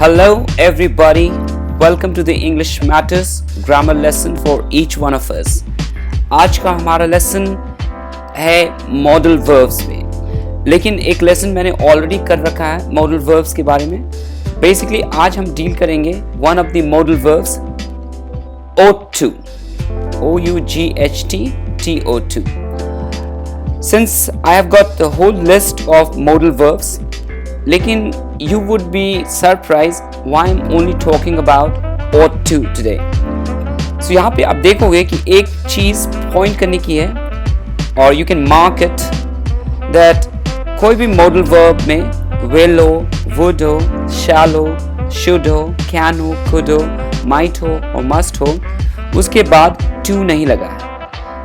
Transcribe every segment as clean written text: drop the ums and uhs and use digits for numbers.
Hello, everybody. Welcome to the English Matters grammar lesson for each one of us. आज का हमारा lesson है modal verbs में, लेकिन एक लेसन मैंने ऑलरेडी कर रखा है मॉडल वर्ब्स के बारे में. बेसिकली आज हम डील करेंगे one of the modal verbs ought to, O-U-G-H-T-T-O-2. Since I have got the whole list of modal verbs, लेकिन you would be surprised why I'm only talking about ought to today. So यहाँ पे आप देखोगे कि एक चीज़ point करने की है और you can mark it that कोई भी modal verb में will हो, would हो, shall हो, should हो, can हो, could हो, might हो और must हो, उसके बाद to नहीं लगा है.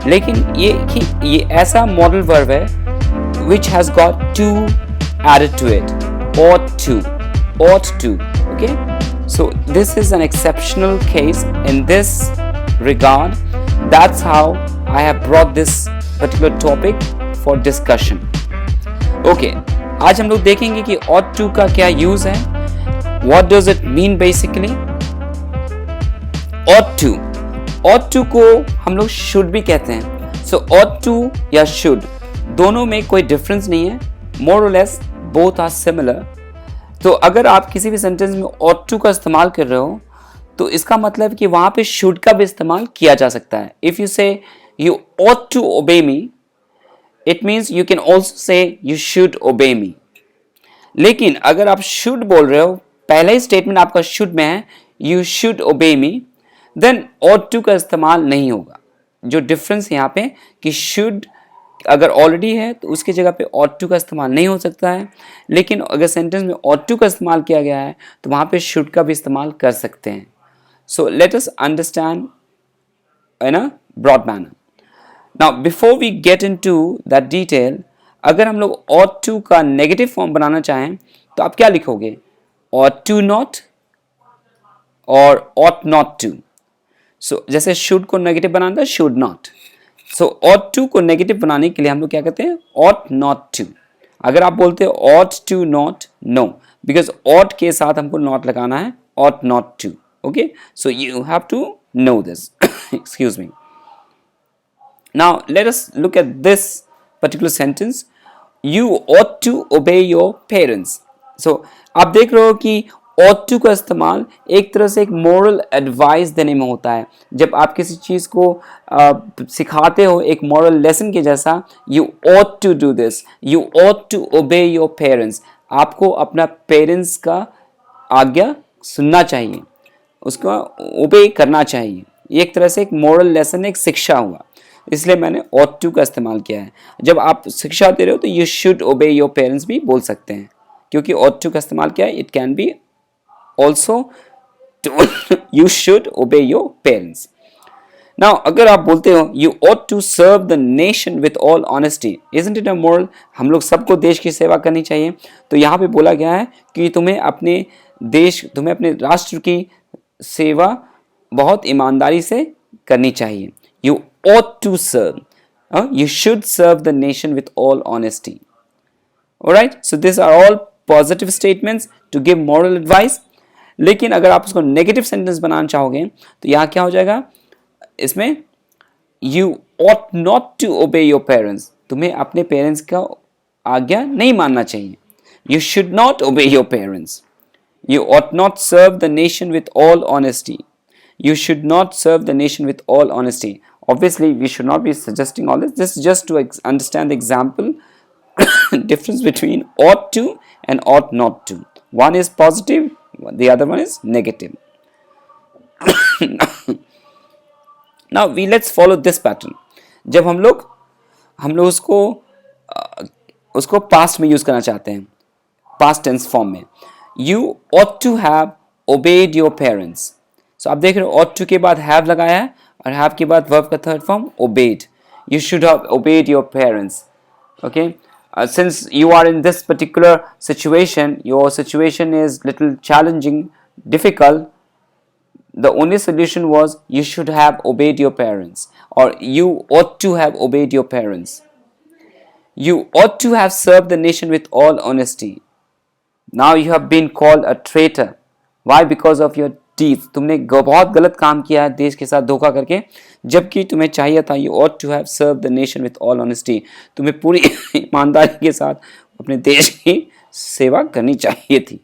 लेकिन ये ऐसा modal verb है which has got to added to it. Ought to, okay? So this is an exceptional case in this regard. That's how I have brought this particular topic for discussion. Okay, आज हम लोग देखेंगे कि ought to का क्या use है. What does it mean basically? ought to को हम लोग should भी कहते हैं. So ought to या should दोनों में कोई difference नहीं है. More or less both are similar. तो अगर आप किसी भी सेंटेंस में ought to का इस्तेमाल कर रहे हो तो इसका मतलब कि वहां पे should का भी इस्तेमाल किया जा सकता है. If you say you ought to obey me, it means you can also say you should obey me. लेकिन अगर आप should बोल रहे हो, पहला ही स्टेटमेंट आपका should में है, you should obey me, then ought to का इस्तेमाल नहीं होगा. जो डिफरेंस यहाँ पे कि should अगर ऑलरेडी है तो उसकी जगह पे ought to का इस्तेमाल नहीं हो सकता है, लेकिन अगर सेंटेंस में ought to का इस्तेमाल किया गया है तो वहाँ पे should का भी इस्तेमाल कर सकते हैं. So let us understand in a broad manner. Now before we get into that detail, अगर हम लोग ought to का नेगेटिव फॉर्म बनाना चाहें तो आप क्या लिखोगे? ought to not और ought not to. So जैसे should को नेगेटिव बनाना था, should not. So ought to को नेगेटिव बनाने के लिए हम लोग क्या कहते हैं? ought not to. अगर आप बोलते हो ought to not, no, because ought के साथ हमको not लगाना है, ought not to. Okay, so you have to know this. Excuse me. Now let us look at this particular sentence. You ought to obey your parents. So आप देख रहे हो कि ought to का इस्तेमाल एक तरह से एक moral advice देने में होता है. जब आप किसी चीज़ को सिखाते हो एक moral lesson के जैसा, you ought to do this, you ought to obey your parents. आपको अपना पेरेंट्स का आज्ञा सुनना चाहिए, उसको obey करना चाहिए. ये एक तरह से एक moral lesson, एक शिक्षा हुआ, इसलिए मैंने ought to का इस्तेमाल किया है. जब आप शिक्षा दे रहे हो तो you should obey your parents भी बोल सकते हैं, क्योंकि ought to का इस्तेमाल किया है. It can be also to you should obey your parents. Now अगर आप बोलते हो you ought to serve the nation with all honesty, isn't it a moral? हम लोग सबको देश की सेवा करनी चाहिए. तो यहाँ पे बोला गया है कि तुम्हें अपने राष्ट्र की सेवा बहुत ईमानदारी से करनी चाहिए. You ought to serve, you should serve the nation with all honesty. Alright, so these are all positive statements to give moral advice. लेकिन अगर आप उसको नेगेटिव सेंटेंस बनाना चाहोगे तो यहाँ क्या हो जाएगा? इसमें you ought not to obey your parents, तुम्हें अपने पेरेंट्स का आज्ञा नहीं मानना चाहिए. You should not obey your parents. You ought not serve the nation with all honesty. You should not serve the nation with all honesty. Obviously we should not be suggesting all this. This is just to understand the example difference between ought to and ought not to. One is positive, the other one is negative. Now let's follow this pattern. जब हम लोग उसको past में use करना चाहते हैं, past tense form में, you ought to have obeyed your parents. So आप देख रहे हो ought to के बाद have लगाया है और have के बाद verb का third form obeyed. You should have obeyed your parents. Okay. Since you are in this particular situation, your situation is little challenging, difficult, the only solution was you should have obeyed your parents, or you ought to have obeyed your parents. You ought to have served the nation with all honesty. Now you have been called a traitor. Why? Because of your deeds. तुमने बहुत गलत काम किया है देश के साथ धोखा करके, जबकि तुम्हें चाहिए था you ought to have served the nation with all honesty. तुम्हें पूरी ईमानदारी के साथ अपने देश की सेवा करनी चाहिए थी.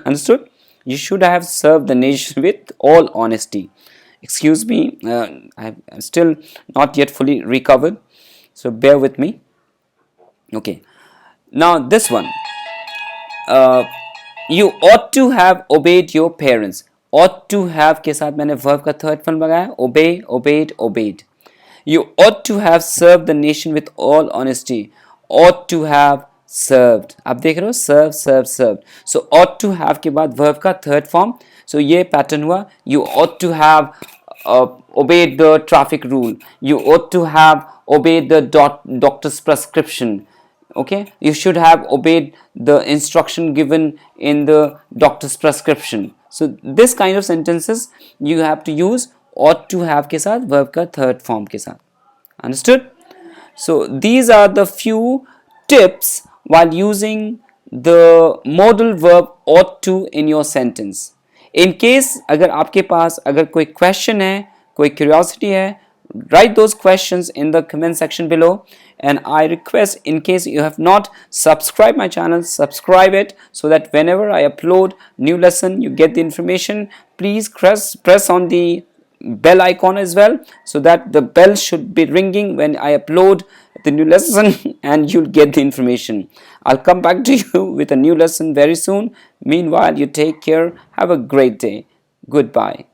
Understood? You should have served the nation with all honesty. Excuse me, I'm still not yet fully recovered, so bear with me. Okay, now this one, you ought to have obeyed your parents. Ought to have के साथ मैंने verb का third form लगाया, obey, obeyed, obeyed. You ought to have served the nation with all honesty. Ought to have served. आप देख रहे हो, serve, serve, served. So ought to have के बाद verb का third form. So ये pattern हुआ. You ought to have obeyed the traffic rule. You ought to have obeyed the doctor's prescription. Okay, you should have obeyed the instruction given in the doctor's prescription. So this kind of sentences you have to use ought to have के साथ verb का third form के साथ. Understood? So these are the few tips while using the modal verb ought to in your sentence. In case अगर आपके पास अगर कोई question है, कोई curiosity है, write those questions in the comment section below. And I request, in case you have not subscribed my channel, subscribe it so that whenever I upload new lesson you get the information. Please press on the bell icon as well, so that the bell should be ringing when I upload the new lesson and you'll get the information. I'll come back to you with a new lesson very soon. Meanwhile, you take care. Have a great day. Goodbye.